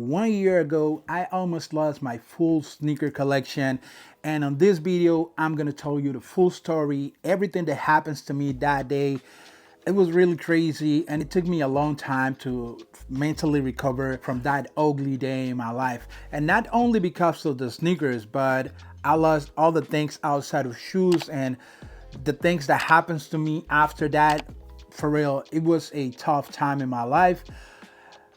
1 year ago, I almost lost my full sneaker collection. And on this video, I'm gonna tell you the full story, everything that happens to me that day. It was really crazy, and it took me a long time to mentally recover from that ugly day in my life. And not only because of the sneakers, but I lost all the things outside of shoes and the things that happens to me after that. For real, it was a tough time in my life.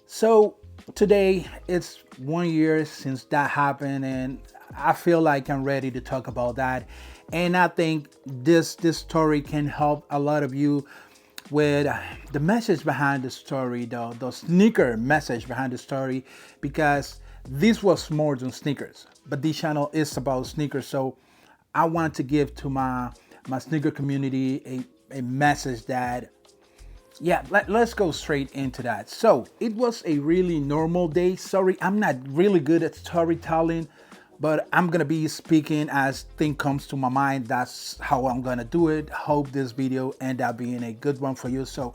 So today it's 1 year since that happened, and I feel like I'm ready to talk about that. And I think this story can help a lot of you with the message behind the story, the sneaker message behind the story, because this was more than sneakers. But this channel is about sneakers, so I want to give to my sneaker community a message that, yeah, let's go straight into that. So it was a really normal day. Sorry, I'm not really good at storytelling, but I'm gonna be speaking as thing comes to my mind. That's how I'm gonna do it. Hope this video end up being a good one for you. So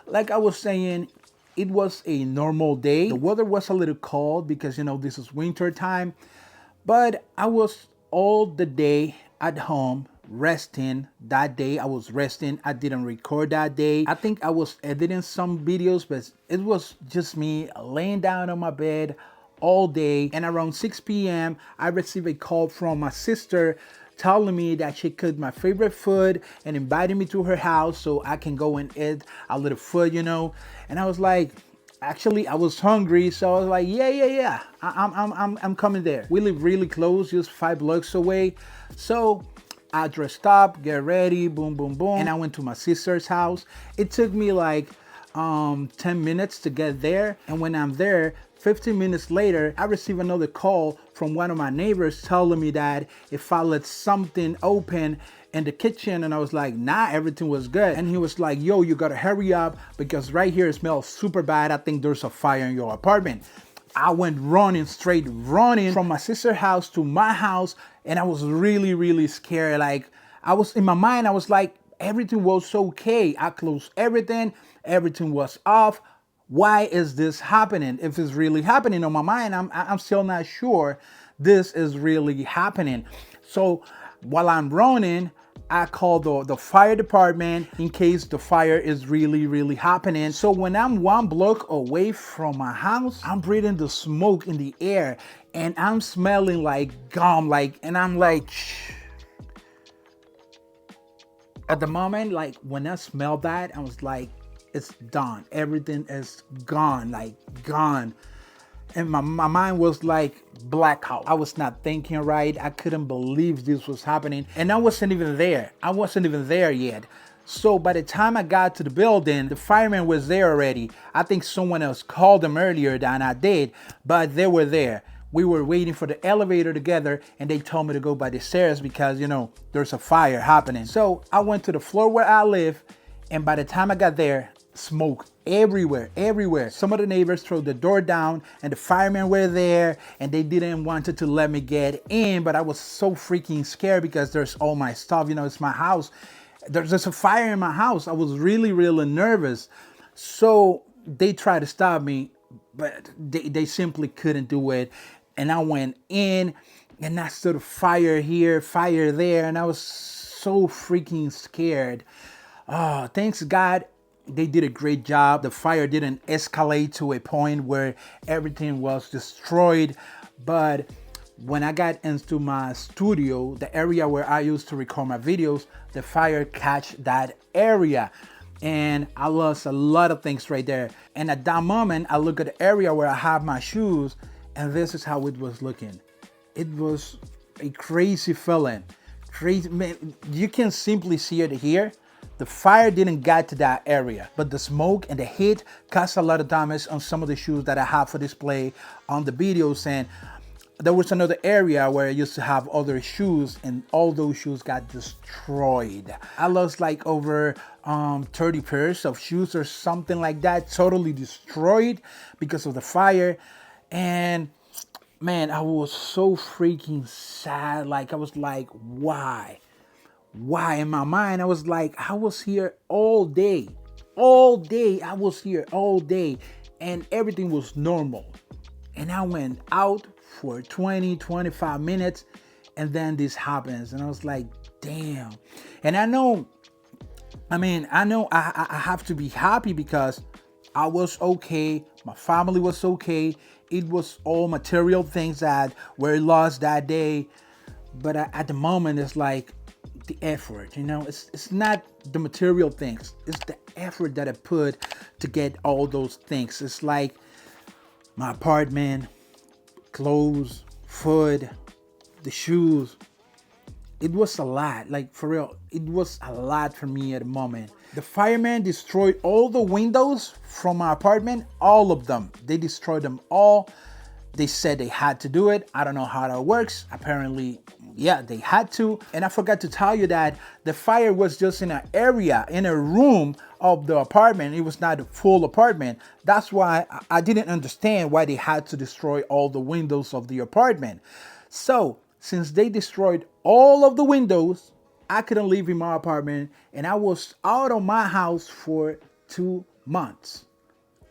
like I was saying, it was a normal day. The weather was a little cold because this is winter time, but I was all the day at home resting. That day I was resting. I didn't record that day. I think I was editing some videos, but it was just me laying down on my bed all day. And around 6 p.m. I received a call from my sister telling me that she cooked my favorite food and invited me to her house so I can go and eat a little food. And I was like, actually, I was hungry, so I was like, yeah. I'm coming there. We live really close, just 5 blocks away. So I dressed up, get ready, boom, boom, boom, and I went to my sister's house. It took me like 10 minutes to get there, and when I'm there, 15 minutes later, I received another call from one of my neighbors telling me that if I let something open in the kitchen, and I was like, nah, everything was good. And he was like, yo, you gotta hurry up because right here it smells super bad. I think there's a fire in your apartment. I went straight running from my sister's house to my house, and I was really scared. Like, I was in my mind, I was like, everything was okay. I closed everything was off. Why is this happening? If it's really happening on my mind, I'm still not sure this is really happening. So while I'm running, I called the fire department in case the fire is really happening. So when I'm 1 block away from my house, I'm breathing the smoke in the air and I'm smelling like gum, and I'm like, at the moment, like when I smelled that, I was like, it's done. Everything is gone, gone. And my mind was like blackout. I was not thinking right. I couldn't believe this was happening. And I wasn't even there. I wasn't even there yet. So by the time I got to the building, the fireman was there already. I think someone else called them earlier than I did, but they were there. We were waiting for the elevator together, and they told me to go by the stairs because, there's a fire happening. So I went to the floor where I live, and by the time I got there, smoke everywhere. Some of the neighbors threw the door down, and the firemen were there, and they didn't want to let me get in, but I was so freaking scared because there's all my stuff. It's my house. There's a fire in my house. I was really nervous. So they tried to stop me, but they simply couldn't do it. And I went in, and I saw the fire here, fire there, and I was so freaking scared. Thanks God, they did a great job. The fire didn't escalate to a point where everything was destroyed. But when I got into my studio, the area where I used to record my videos, the fire catch that area. And I lost a lot of things right there. And at that moment, I look at the area where I have my shoes, and this is how it was looking. It was a crazy feeling. Crazy, man. You can simply see it here. The fire didn't get to that area, but the smoke and the heat caused a lot of damage on some of the shoes that I have for display on the videos. And there was another area where I used to have other shoes, and all those shoes got destroyed. I lost like over 30 pairs of shoes or something like that, totally destroyed because of the fire. And man, I was so freaking sad. Like, I was like, why? In my mind, I was like, I was here all day. I was here all day, and everything was normal. And I went out for 20, 25 minutes, and then this happens. And I was like, damn. And I know I have to be happy because I was okay. My family was okay. It was all material things that were lost that day. But at the moment, it's like the effort, it's not the material things. It's the effort that I put to get all those things. It's like my apartment, clothes, food, the shoes. It was a lot, like for real, it was a lot for me at the moment. The firemen destroyed all the windows from my apartment, all of them. They destroyed them all. They said they had to do it. I don't know how that works. Apparently, yeah, they had to. And I forgot to tell you that the fire was just in an area, in a room of the apartment. It was not a full apartment. That's why I didn't understand why they had to destroy all the windows of the apartment. So, since they destroyed all of the windows, I couldn't live in my apartment, and I was out of my house for 2 months.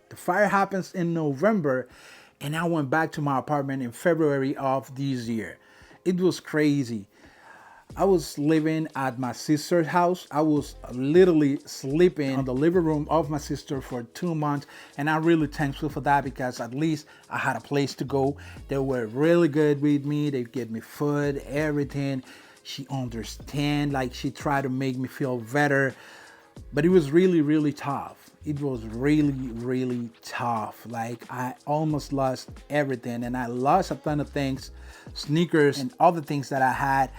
The fire happens in November, and I went back to my apartment in February of this year. It was crazy. I was living at my sister's house. I was literally sleeping in the living room of my sister for 2 months. And I'm really thankful for that because at least I had a place to go. They were really good with me. They gave me food, everything. She understand, like she tried to make me feel better. But it was really, really tough. It was really, really tough. Like I almost lost everything, and I lost a ton of things, sneakers and other things that I had.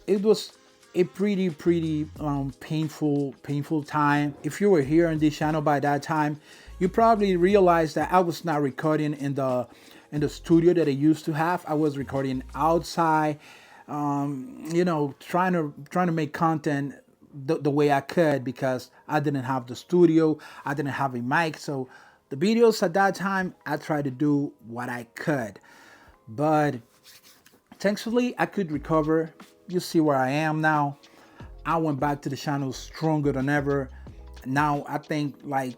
It was a pretty painful time. If you were here on this channel by that time, you probably realized that I was not recording in the studio that I used to have. I was recording outside, trying to make content the way I could because I didn't have the studio, I didn't have a mic. So the videos at that time, I tried to do what I could. But thankfully, I could recover. You see where I am now. I went back to the channel stronger than ever. Now I think like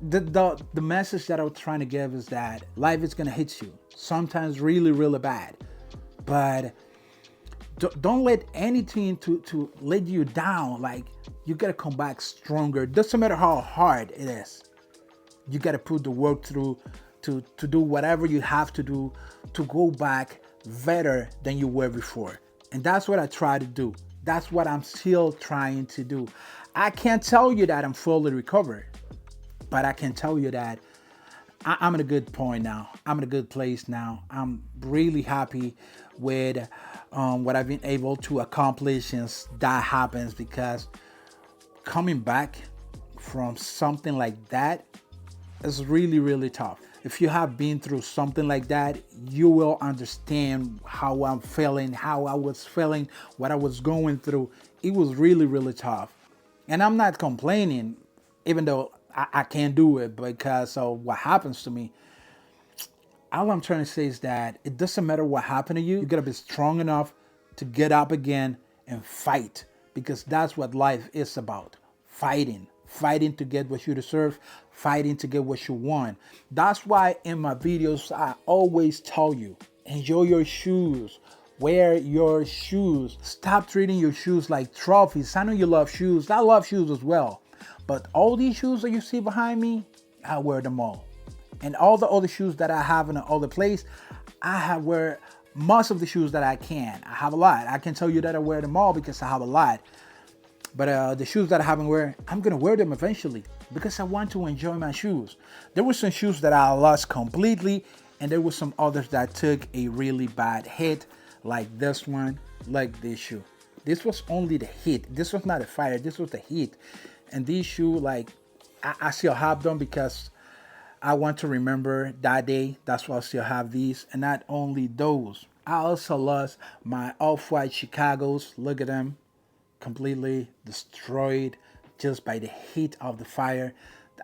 the message that I was trying to give is that life is gonna hit you sometimes really, really bad, but don't let anything to let you down. Like you gotta come back stronger. Doesn't matter how hard it is. You gotta put the work through to do whatever you have to do to go back better than you were before. And that's what I try to do. That's what I'm still trying to do. I can't tell you that I'm fully recovered, but I can tell you that I'm in a good point now. I'm in a good place now. I'm really happy with what I've been able to accomplish since that happens, because coming back from something like that is really, really tough. If you have been through something like that, you will understand how I'm feeling, how I was feeling, what I was going through. It was really, really tough. And I'm not complaining, even though I can't do it because of what happens to me. All I'm trying to say is that it doesn't matter what happened to you. You gotta be strong enough to get up again and fight, because that's what life is about. Fighting to get what you deserve, fighting to get what you want. That's why in my videos, I always tell you, enjoy your shoes, wear your shoes. Stop treating your shoes like trophies. I know you love shoes. I love shoes as well. But all these shoes that you see behind me, I wear them all. And all the other shoes that I have in the other place, wear most of the shoes that I can. I have a lot. I can tell you that I wear them all because I have a lot. But the shoes that I haven't wear, I'm gonna wear them eventually because I want to enjoy my shoes. There were some shoes that I lost completely, and there were some others that took a really bad hit, like this one, like this shoe. This was only the hit. This was not a fire, this was the hit. And these shoes, like, I still have them because I want to remember that day. That's why I still have these. And not only those, I also lost my off-white Chicago's. Look at them. Completely destroyed just by the heat of the fire.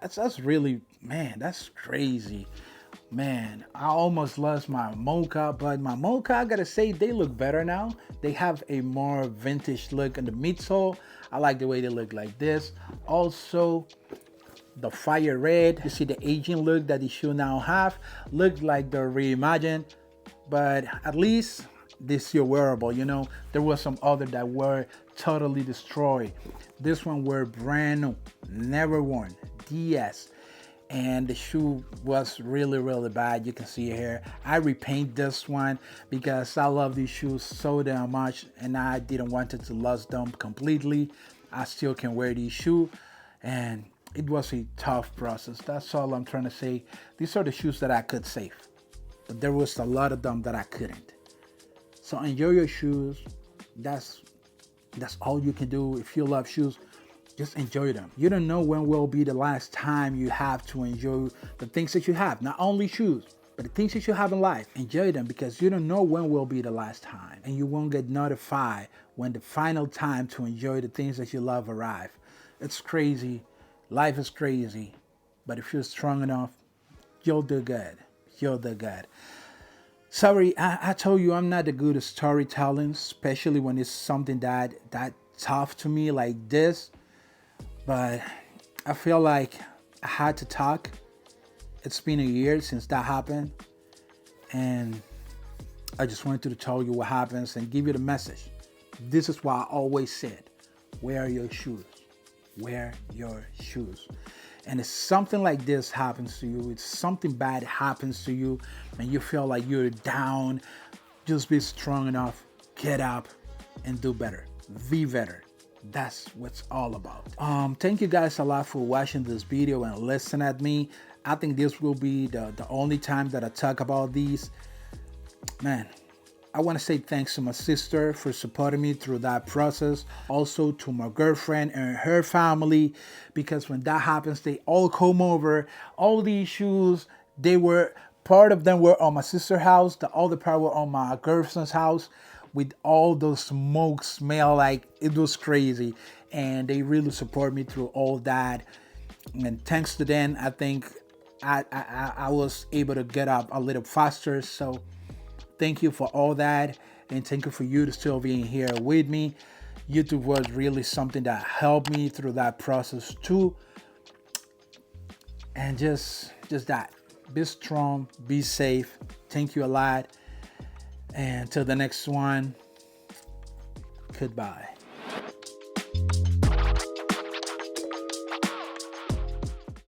That's really, man, that's crazy. Man, I almost lost my mocha, but my mocha, I gotta say, they look better now. They have a more vintage look in the midsole. I like the way they look like this. Also, the fire red. You see the aging look that the shoe now have. Looks like they're reimagined, but at least this year wearable. You know, there was some other that were totally destroyed. This one were brand new, never worn, DS. And the shoe was really bad. You can see here I repaint this one because I love these shoes so damn much, and I didn't want it to lose them completely. I still can wear these shoes, and it was a tough process. That's all I'm trying to say. These are the shoes that I could save, but there was a lot of them that I couldn't. So enjoy your shoes. That's all you can do. If you love shoes, just enjoy them. You don't know when will be the last time you have to enjoy the things that you have. Not only shoes, but the things that you have in life. Enjoy them, because you don't know when will be the last time. And you won't get notified when the final time to enjoy the things that you love arrive. It's crazy. Life is crazy. But if you're strong enough, you'll do good. You'll do good. Sorry, I told you I'm not the good at storytelling, especially when it's something that tough to me like this. But I feel like I had to talk. It's been a year since that happened, and I just wanted to tell you what happens and give you the message. This is why I always said, wear your shoes. Wear your shoes. And if something like this happens to you, if something bad happens to you, and you feel like you're down, just be strong enough, get up, and do better. Be better. That's what's all about. Thank you guys a lot for watching this video and listening at me. I think this will be the only time that I talk about these. Man, I want to say thanks to my sister for supporting me through that process. Also to my girlfriend and her family, because when that happens, they all come over. All these shoes, part of them were on my sister's house. The other part were on my girlfriend's house, with all those smoke smell. Like, it was crazy, and they really support me through all that. And thanks to them, I think I was able to get up a little faster. So thank you for all that, and thank you for you to still being here with me. YouTube was really something that helped me through that process too. And just that, be strong, be safe. Thank you a lot. And till the next one, goodbye.